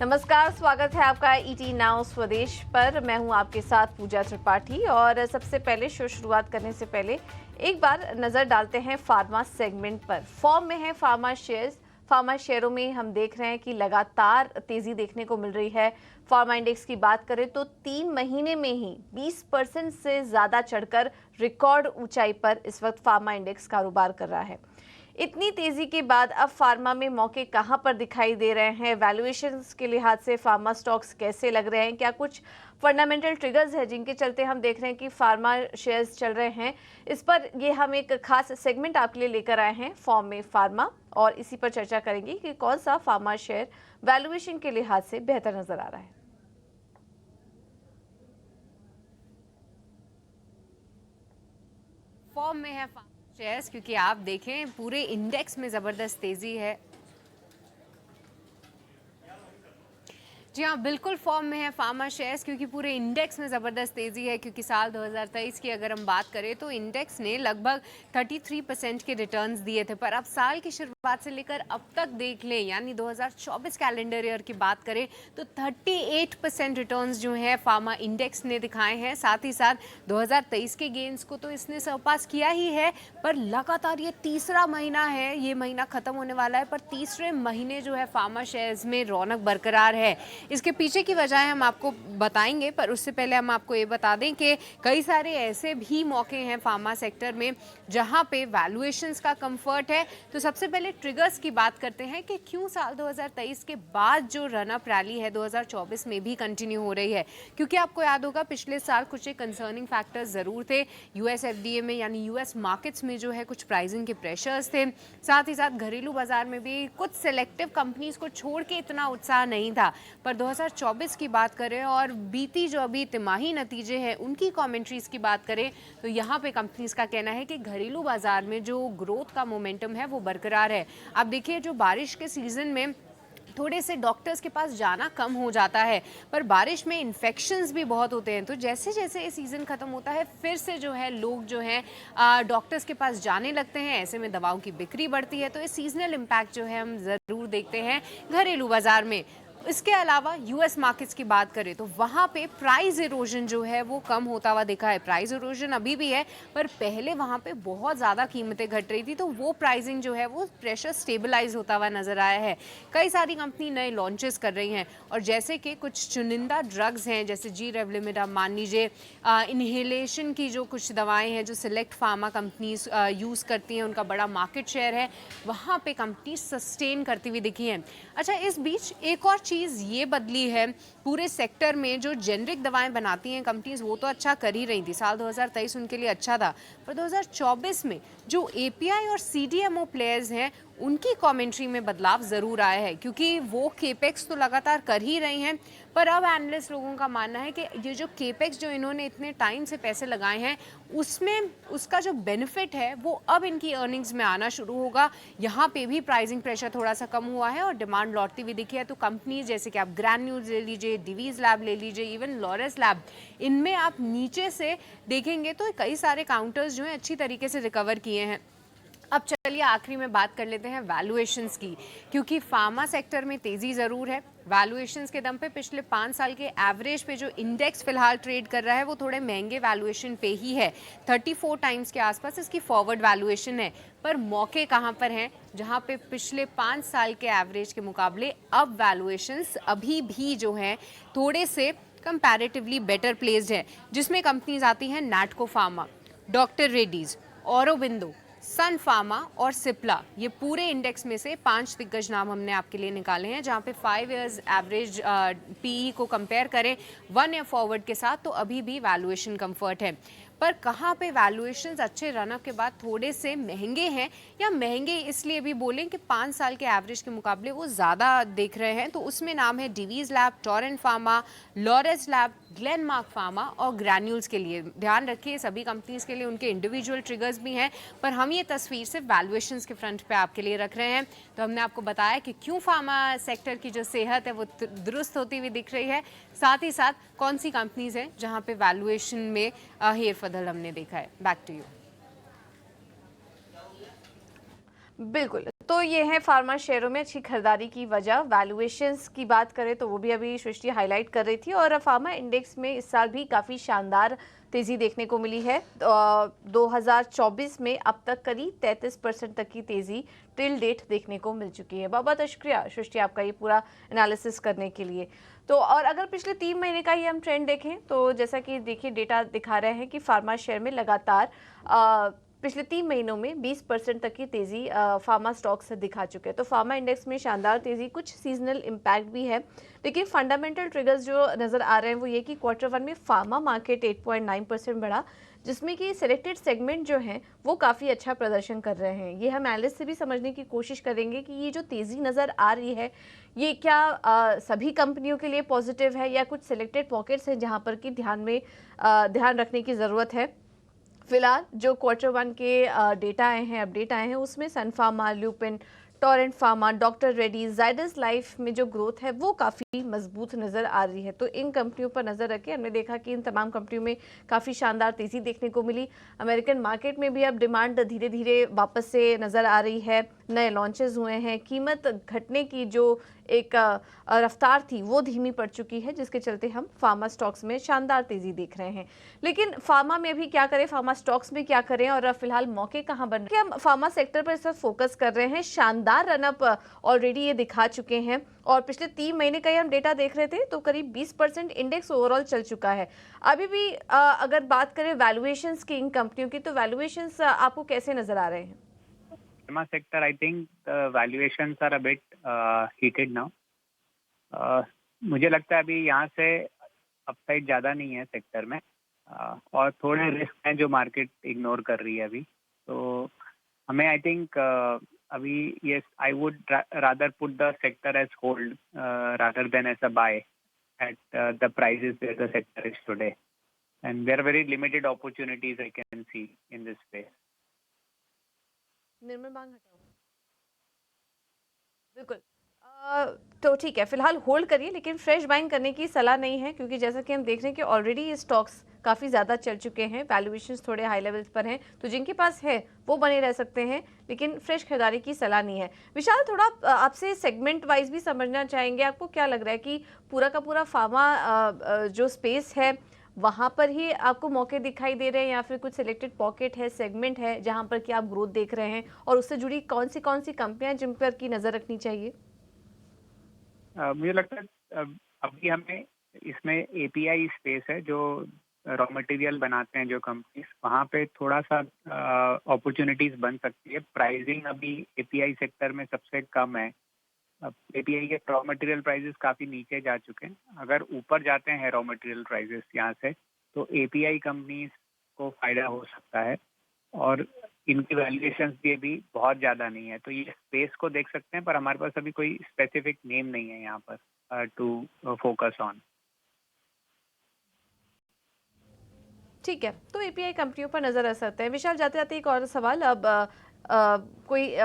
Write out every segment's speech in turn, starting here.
नमस्कार, स्वागत है आपका ईटी नाउ स्वदेश पर। मैं हूं आपके साथ पूजा त्रिपाठी और सबसे पहले शो शुरुआत करने से पहले एक बार नजर डालते हैं फार्मा सेगमेंट पर। फॉर्म में है फार्मा शेयर्स। फार्मा शेयरों में हम देख रहे हैं कि लगातार तेजी देखने को मिल रही है। फार्मा इंडेक्स की बात करें तो 3 महीने में ही 20% से ज्यादा चढ़कर रिकॉर्ड ऊंचाई पर इस वक्त फार्मा इंडेक्स कारोबार कर रहा है। इतनी तेजी के बाद अब फार्मा में मौके कहां पर दिखाई दे रहे हैं? वैल्यूएशंस के लिहाज से फार्मा स्टॉक्स कैसे लग रहे हैं? क्या कुछ फंडामेंटल ट्रिगर्स हैं जिनके चलते हम देख रहे हैं कि फार्मा शेयर्स चल रहे हैं? इस पर ये हम एक खास सेगमेंट आपके लिए लेकर आए हैं, फॉर्म में फार्मा, और इसी पर चर्चा करेंगे कि कौन सा फार्मा शेयर वैल्यूएशन के लिहाज से बेहतर नजर आ रहा है। फॉर्म में है शेयर्स क्योंकि आप देखें पूरे इंडेक्स में ज़बरदस्त तेज़ी है। जी हाँ, बिल्कुल फॉर्म में है फार्मा शेयर्स क्योंकि पूरे इंडेक्स में ज़बरदस्त तेज़ी है। क्योंकि साल 2023 की अगर हम बात करें तो इंडेक्स ने लगभग 33% के रिटर्न्स दिए थे, पर अब साल की शुरुआत से लेकर अब तक देख लें, यानी 2024 कैलेंडर ईयर की बात करें तो 38% रिटर्न्स जो है फार्मा इंडेक्स ने दिखाए हैं। साथ ही साथ 2023 के गेन्स को तो इसने सरपास किया ही है, पर लगातार ये तीसरा महीना है, ये महीना ख़त्म होने वाला है, पर तीसरे महीने जो है फार्मा शेयर्स में रौनक बरकरार है। इसके पीछे की वजह हम आपको बताएंगे, पर उससे पहले हम आपको ये बता दें कि कई सारे ऐसे भी मौके हैं फार्मा सेक्टर में जहां पे वैल्यूएशंस का कंफर्ट है। तो सबसे पहले ट्रिगर्स की बात करते हैं कि क्यों साल 2023 के बाद जो रनअप रैली है 2024 में भी कंटिन्यू हो रही है। क्योंकि आपको याद होगा पिछले साल कुछ एक कंसर्निंग फैक्टर्स ज़रूर थे। यूएस एफडीए में यानी यूएस मार्केट्स में जो है कुछ प्राइसिंग के प्रेशर्स थे। साथ ही साथ घरेलू बाजार में भी कुछ सेलेक्टिव कंपनीज को छोड़ के इतना उत्साह नहीं था। पर 2024 की बात करें और बीती जो अभी तिमाही नतीजे हैं उनकी कमेंट्रीज की बात करें तो यहाँ पे कंपनीज का कहना है कि घरेलू बाजार में जो ग्रोथ का मोमेंटम है वो बरकरार है। अब देखिए, जो बारिश के सीजन में थोड़े से डॉक्टर्स के पास जाना कम हो जाता है, पर बारिश में इन्फेक्शंस भी बहुत होते हैं, तो जैसे जैसे ये सीज़न ख़त्म होता है फिर से जो है लोग जो हैं डॉक्टर्स के पास जाने लगते हैं। ऐसे में दवाओं की बिक्री बढ़ती है, तो ये सीजनल इम्पैक्ट जो है हम ज़रूर देखते हैं घरेलू बाजार में। इसके अलावा यूएस मार्केट्स की बात करें तो वहाँ पे प्राइस इरोजन जो है वो कम होता हुआ दिखा है। प्राइस इरोजन अभी भी है, पर पहले वहाँ पे बहुत ज़्यादा कीमतें घट रही थी, तो वो प्राइसिंग जो है वो प्रेशर स्टेबलाइज होता हुआ नजर आया है। कई सारी कंपनी नए लॉन्चेस कर रही हैं, और जैसे कि कुछ चुनिंदा ड्रग्स हैं जैसे जी रेवलिमिड, आप मान लीजिए इन्हेलेशन की जो कुछ दवाएँ हैं जो सिलेक्ट फार्मा कंपनीज यूज़ करती हैं, उनका बड़ा मार्केट शेयर है, वहाँ पर कंपनी सस्टेन करती हुई दिखी हैं। अच्छा, इस बीच एक और चीज़ ये बदली है पूरे सेक्टर में, जो जेनरिक दवाएं बनाती हैं कंपनीज वो तो अच्छा कर ही रही थी, साल 2023 उनके लिए अच्छा था, पर 2024 में जो एपीआई और सीडीएमओ प्लेयर्स हैं उनकी कमेंट्री में बदलाव ज़रूर आया है। क्योंकि वो केपेक्स तो लगातार कर ही रही हैं, पर अब एनालिस्ट लोगों का मानना है कि ये जो केपेक्स जो इन्होंने इतने टाइम से पैसे लगाए हैं उसमें उसका जो बेनिफिट है वो अब इनकी अर्निंग्स में आना शुरू होगा। यहाँ पे भी प्राइसिंग प्रेशर थोड़ा सा कम हुआ है और डिमांड लौटती हुई दिखी है। तो कंपनीज जैसे कि आप ग्रैन्यूल्स ले लीजिए, डिवीज लैब ले लीजिए, इवन लॉरेस लैब, इनमें आप नीचे से देखेंगे तो कई सारे काउंटर्स जो हैं अच्छी तरीके से रिकवर किए हैं। अब चलिए आखिरी में बात कर लेते हैं वैल्यूएशंस की, क्योंकि फार्मा सेक्टर में तेज़ी ज़रूर है। वैल्यूएशंस के दम पे पिछले 5 साल के एवरेज पे जो इंडेक्स फिलहाल ट्रेड कर रहा है वो थोड़े महंगे वैल्यूएशन पे ही है। 34 टाइम्स के आसपास इसकी फॉरवर्ड वैल्यूएशन है, पर मौके कहाँ पर हैं जहाँ पे पिछले 5 साल के एवरेज के मुकाबले अब वैल्यूएशंस अभी भी जो हैं थोड़े से कंपैरेटिवली बेटर प्लेस्ड है, जिसमें कंपनीज आती हैं नैटको फार्मा, डॉक्टर रेड्डीज, औरोबिंदो, सन फार्मा और सिप्ला। ये पूरे इंडेक्स में से 5 दिग्गज नाम हमने आपके लिए निकाले हैं, जहां पे 5 इयर्स एवरेज पीई को कंपेयर करें 1 ईयर फॉरवर्ड के साथ तो अभी भी वैल्यूएशन कंफर्ट है। पर कहाँ पे वैल्यूएशंस अच्छे रनअप के बाद थोड़े से महंगे हैं, या महंगे इसलिए भी बोलें कि 5 साल के एवरेज के मुकाबले वो ज़्यादा देख रहे हैं, तो उसमें नाम है Divi's Lab, Torrent Pharma, Laurus Lab, Glenmark Pharma और ग्रैन्यूल्स के लिए। ध्यान रखिए सभी कंपनीज के लिए उनके इंडिविजुअल ट्रिगर्स भी हैं, पर हम ये तस्वीर सिर्फ वैल्यूएशंस के फ्रंट पे आपके लिए रख रहे हैं। तो हमने आपको बताया कि क्यों फार्मा सेक्टर की जो सेहत है वो दुरुस्त होती हुई दिख रही है, साथ ही साथ कौन सी कंपनीज हैं जहां पे वैल्यूएशन में हेर फदल हमने देखा है। Back to you. बिल्कुल। तो ये है फार्मा शेयरों में अच्छी खरीदारी की वजह। वैल्यूएशंस की बात करें तो वो भी अभी सृष्टि हाईलाइट कर रही थी, और फार्मा इंडेक्स में इस साल भी काफ़ी शानदार तेज़ी देखने को मिली है। 2024 में अब तक करीब 33% तक की तेज़ी टिल डेट देखने को मिल चुकी है। बहुत बहुत शुक्रिया सृष्टि आपका ये पूरा एनालिसिस करने के लिए। तो और अगर पिछले 3 महीने का ही हम ट्रेंड देखें तो जैसा कि देखिए डेटा दिखा रहे हैं कि फार्मा शेयर में लगातार पिछले 3 महीनों में 20% तक की तेज़ी फार्मा स्टॉक से दिखा चुके हैं। तो फार्मा इंडेक्स में शानदार तेज़ी, कुछ सीजनल इम्पैक्ट भी है, लेकिन फंडामेंटल ट्रिगर्स जो नज़र आ रहे हैं वो ये कि Q1 में फार्मा मार्केट 8.9% बढ़ा, जिसमें कि सिलेक्टेड सेगमेंट जो हैं वो काफ़ी अच्छा प्रदर्शन कर रहे हैं। ये हम एनालिस्ट से भी समझने की कोशिश करेंगे कि ये जो तेज़ी नज़र आ रही है ये क्या सभी कंपनियों के लिए पॉजिटिव है या कुछ सिलेक्टेड पॉकेट्स हैं जहाँ पर कि ध्यान रखने की ज़रूरत है। फिलहाल जो Q1 के डेटा आए हैं, अपडेट आए हैं, उसमें सन फार्मा, ल्यूपिन, टोरेंट फार्मा, डॉक्टर रेड्डी, जाइडस लाइफ में जो ग्रोथ है वो काफ़ी मजबूत नज़र आ रही है। तो इन कंपनियों पर नज़र रखें। हमने देखा कि इन तमाम कंपनियों में काफ़ी शानदार तेज़ी देखने को मिली। अमेरिकन मार्केट में भी अब डिमांड धीरे धीरे वापस से नज़र आ रही है, नए लॉन्चेस हुए हैं, कीमत घटने की जो एक रफ्तार थी वो धीमी पड़ चुकी है, जिसके चलते हम फार्मा स्टॉक्स में शानदार तेज़ी देख रहे हैं। लेकिन फार्मा में भी क्या करें, फार्मा स्टॉक्स में क्या करें, और फिलहाल मौके कहाँ बन रहे हैं? हम फार्मा सेक्टर पर इस वक्त फोकस कर रहे हैं। शानदार रनअप ऑलरेडी ये दिखा चुके हैं, और पिछले 3 महीने का ही हम डेटा देख रहे थे तो करीब 20% इंडेक्स ओवरऑल चल चुका है। अभी भी अगर बात करें वैल्यूएशंस की इन कंपनियों की, तो वैल्यूएशंस आपको कैसे नजर आ रहे हैं? Pharma sector, I think the valuations are a bit heated now. मुझे लगता है अभी यहाँ से अपसाइड ज़्यादा नहीं है सेक्टर में, और थोड़े रिस्क हैं जो मार्केट इग्नोर कर रही है अभी। तो हमें आई थिंक अभी ये I would rather put the sector as hold rather than as a buy at the prices where the sector is today. And there are very limited opportunities I can see in this space. निर्मल बांग हटाओ। बिल्कुल। तो ठीक है, फिलहाल hold करिए, लेकिन fresh buying करने की सलाह नहीं है, क्योंकि जैसा कि हम देख रहे हैं कि ऑलरेडी ये स्टॉक्स काफ़ी ज़्यादा चल चुके हैं, वैल्यूएशंस थोड़े हाई लेवल्स पर हैं, तो जिनके पास है वो बने रह सकते हैं, लेकिन फ्रेश खरीदारी की सलाह नहीं है। विशाल, थोड़ा आपसे सेगमेंट वाइज भी समझना चाहेंगे, आपको क्या लग रहा है कि पूरा का पूरा फार्मा जो स्पेस है वहाँ पर ही आपको मौके दिखाई दे रहे हैं, या फिर कुछ सिलेक्टेड पॉकेट है, सेगमेंट है जहाँ पर कि आप ग्रोथ देख रहे हैं, और उससे जुड़ी कौन सी कंपनियां जिन पर की नज़र रखनी चाहिए? मुझे लगता है अभी हमें इसमें एपीआई स्पेस है, जो रॉ मटेरियल बनाते हैं जो कंपनीज, वहाँ पे थोड़ा सा अपॉर्चुनिटीज बन सकती है। प्राइसिंग अभी एपीआई सेक्टर में सबसे कम है। एपीआई के रॉ मटेरियल प्राइसेस काफ़ी नीचे जा चुके हैं। अगर ऊपर जाते हैं रॉ मटेरियल प्राइसेस यहाँ से, तो एपीआई कंपनीज को फायदा हो सकता है, और इनकी वैल्यूएशंस भी अभी बहुत ज़्यादा नहीं है। तो ये स्पेस को देख सकते हैं, पर हमारे पास अभी कोई स्पेसिफिक नेम नहीं है यहाँ पर टू फोकस ऑन। ठीक है, तो एपीआई कंपनियों पर नज़र रख सकते हैं। विशाल, जाते जाते एक और सवाल, अब कोई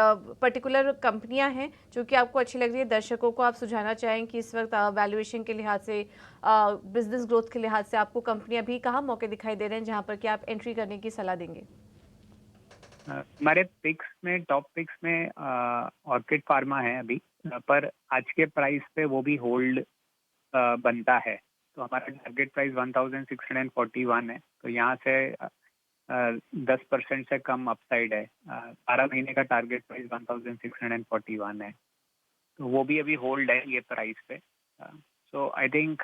पर्टिकुलर कंपनियां हैं जो कि आपको अच्छी लग रही है, दर्शकों को आप सुझाना चाहें कि इस वक्त वैल्यूएशन के लिहाज से, बिजनेस ग्रोथ के लिहाज से आपको कंपनियां भी कहाँ मौके दिखाई दे रहे हैं जहां पर कि आप एंट्री करने की सलाह देंगे? हमारे पिक्स में, टॉप पिक्स में ऑर्किड फार्मा है अभी, पर आज के प्राइस पे वो भी होल्ड बनता है। तो हमारा टारगेट प्राइस 1641 है, तो यहाँ से 10% से कम अपसाइड है। 12 महीने का टारगेट प्राइस 1641 है, तो वो भी अभी होल्ड है ये प्राइस पे। सो आई थिंक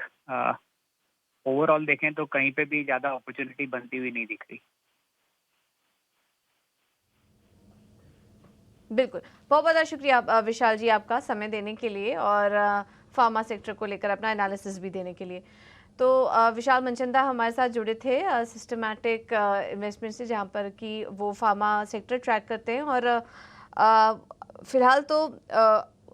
ओवरऑल देखें तो कहीं पे भी ज़्यादा अपॉर्चुनिटी बनती हुई नहीं दिख रही। बिल्कुल, बहुत बहुत शुक्रिया विशाल जी आपका समय देने के लिए, और फार्मा सेक्टर को लेकर अपना एनालिसिस भी देने के लिए। तो विशाल मनचंदा हमारे साथ जुड़े थे सिस्टमैटिक इन्वेस्टमेंट से, जहाँ पर कि वो फार्मा सेक्टर ट्रैक करते हैं, और फिलहाल तो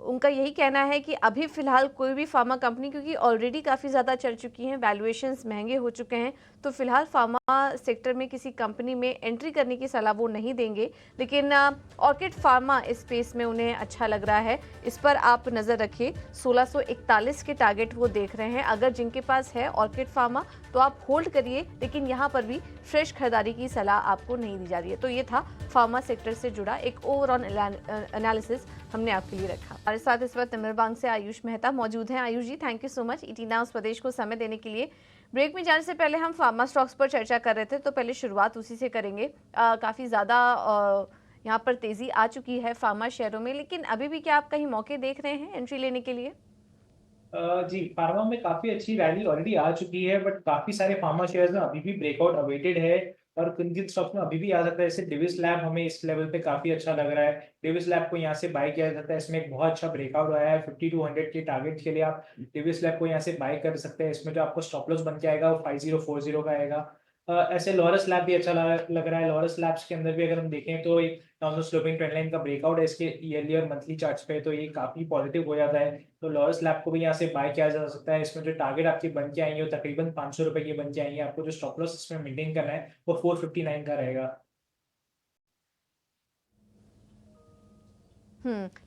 उनका यही कहना है कि अभी फ़िलहाल कोई भी फार्मा कंपनी, क्योंकि ऑलरेडी काफ़ी ज़्यादा चल चुकी हैं, वैल्यूएशंस महंगे हो चुके हैं, तो फिलहाल फार्मा सेक्टर में किसी कंपनी में एंट्री करने की सलाह वो नहीं देंगे, लेकिन ऑर्किड फार्मा स्पेस में उन्हें अच्छा लग रहा है। इस पर आप नज़र रखिए, 1641 के टारगेट वो देख रहे हैं। अगर जिनके पास है ऑर्किड फार्मा तो आप होल्ड करिए, लेकिन यहाँ पर भी फ्रेश खरीदारी की सलाह आपको नहीं दी जा रही है। तो ये था फार्मा सेक्टर से जुड़ा एक ओवरऑल एनालिसिस हमने आपके लिए रखा। हमारे साथ इस वक्त निमरबांग से आयुष मेहता मौजूद हैं। Ayush ji, thank you so much ET Now Swadesh को समय देने के लिए। ब्रेक में जाने से पहले हम फार्मा स्टॉक्स पर चर्चा कर रहे थे, तो पहले शुरुआत उसी से करेंगे। काफ़ी ज़्यादा यहाँ पर तेज़ी आ चुकी है फार्मा शेयरों में, लेकिन अभी भी क्या आप कहीं मौके देख रहे हैं एंट्री लेने के लिए? जी, फार्मा में काफ़ी अच्छी रैली ऑलरेडी आ चुकी है, बट काफ़ी सारे फार्मा शेयर्स में अभी भी ब्रेकआउट अवेटेड है और किन-किन स्टॉक्स में अभी भी आ सकता है। जैसे डिविस लैब हमें इस लेवल पे काफ़ी अच्छा लग रहा है। डिविस लैब को यहाँ से बाय किया जा सकता है। इसमें एक बहुत अच्छा ब्रेकआउट आया है। 5200 के टारगेट के लिए आप डिविस लैब को यहाँ से बाय कर सकते हैं। इसमें जो आपको स्टॉप लॉस बन के आएगा वो 5040 का आएगा। ऐसे लॉरस लैब भी अच्छा लग रहा है। लॉरस लैब्स के अंदर भी अगर हम देखें तो एक डाउनवर्ड स्लोपिंग ट्रेंड लाइन का ब्रेकआउट है इसके ईयरली और मंथली चार्ट्स पे, तो ये काफ़ी पॉजिटिव हो जाता है। तो लॉरस लैब को भी यहाँ से बाय किया जा सकता है। इसमें जो टारगेट आपकी बन के आएंगे वो तकरीबन 500 रुपए की बन के आएंगे। आपको जो स्टॉप लॉस इसमें मेंटेन करना है वो 459 का रहेगा।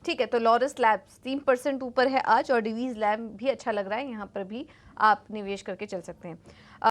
ठीक है। तो लॉरस लैब्स 3% ऊपर है आज और डिवीज लैब भी अच्छा लग रहा है, यहाँ पर भी आप निवेश करके चल सकते हैं।